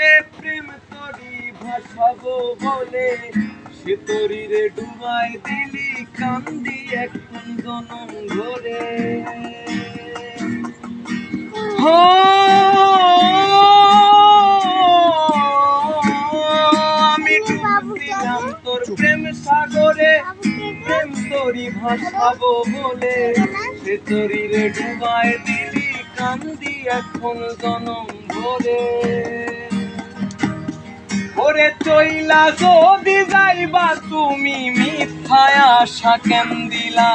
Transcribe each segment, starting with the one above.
তোরে প্রেম তোরি ভাসাবো বলে সে তোরি রে ডুবাই দিলি কান্দি এখন জনম ধরে আমি ডুব দিলাম তোর প্রেম সাগরে প্রেম তোরি ভাসাবো বলে সে তোরি রে ডুবাই দিলি কান্দি এখন জনম ভরে ওরে চইলা যদি যাইবা তুমি মিথ্যায় আশা কেন দিলা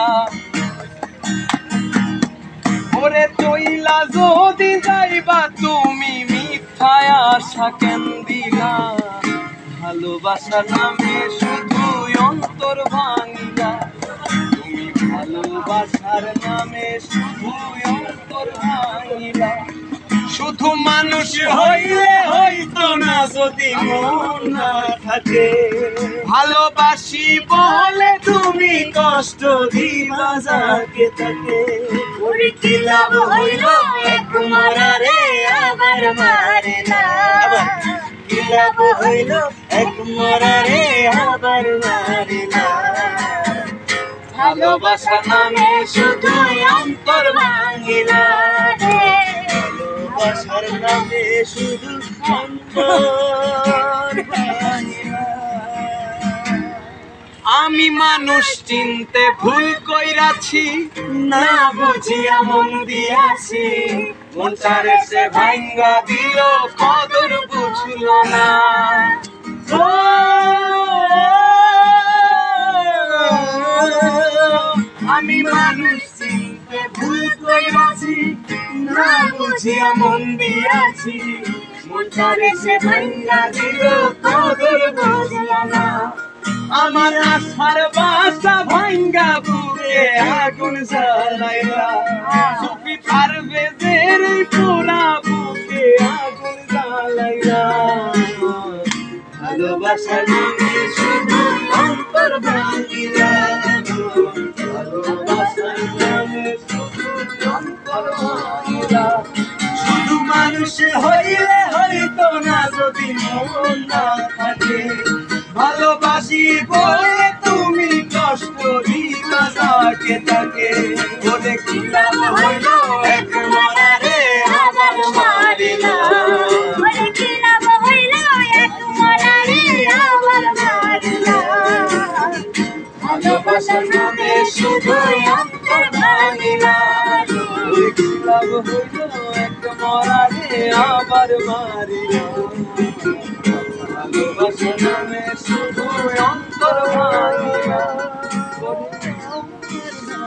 ওরে চইলা যদি যাইবা তুমি মিথ্যায় আশা কেন দিলা ভালোবাসার নামে শুধু অন্তর ভাঙিলা তুমি ভালোবাসার নামে শুধু অন্তর ভাঙিলা শুধু মানুষ হইলে হইতো না যদি মন না থাকে ভালোবাসি বলে তুমি কষ্ট দিবা যাকে তাকে ওরে কি লাভ হইল এক মরারে আবার মারে না কি লাভ হইল এক মরারে আবার মারে না ভালোবাসা নামে শুধু অন্তর ভাঙিলা ভালোবাসার নামে শুধু অন্তর ভাঙিলা আমি মানুষ চিনতে ভুল কইরাছি না বুঝিয়া মন দিয়াছি মন চারে সে ভাঙ্গা দিল কদর বুঝলো না আমি মানুষ চিনতে ভুল কইরাছি না বুঝিয়া মন দিয়াছি মন চারে সে ভাঙ্গা দিল কদর বুঝলো না আমার আশার বাসা ভাঙ্গা বুকে আগুন জ্বালাইলা সুফি পারভেজের পোড়া বুকে আগুন জ্বালাইলা ভালোবাসার নামে শুধু অন্তর ভাঙিলা ভালোবাসার নামে শুধু অন্তর ভাঙিলা শুধু মানুষ হইলে হইতো না যদি মন না থাকে ভালোবাসি বলে তুমি কষ্ট দিবা যাকে তাকে বলে কি লাভ হইল এক মরারে আবার মারিলা ওরে কি লাভ হইল এক মরারে আবার মারিলা ভালোবাসার নামে শুধু অন্তর ভাঙিলা কি লাভ হইল এক মরারে আবার মারিলা ভালোবাসার নামে শুধু অন্তর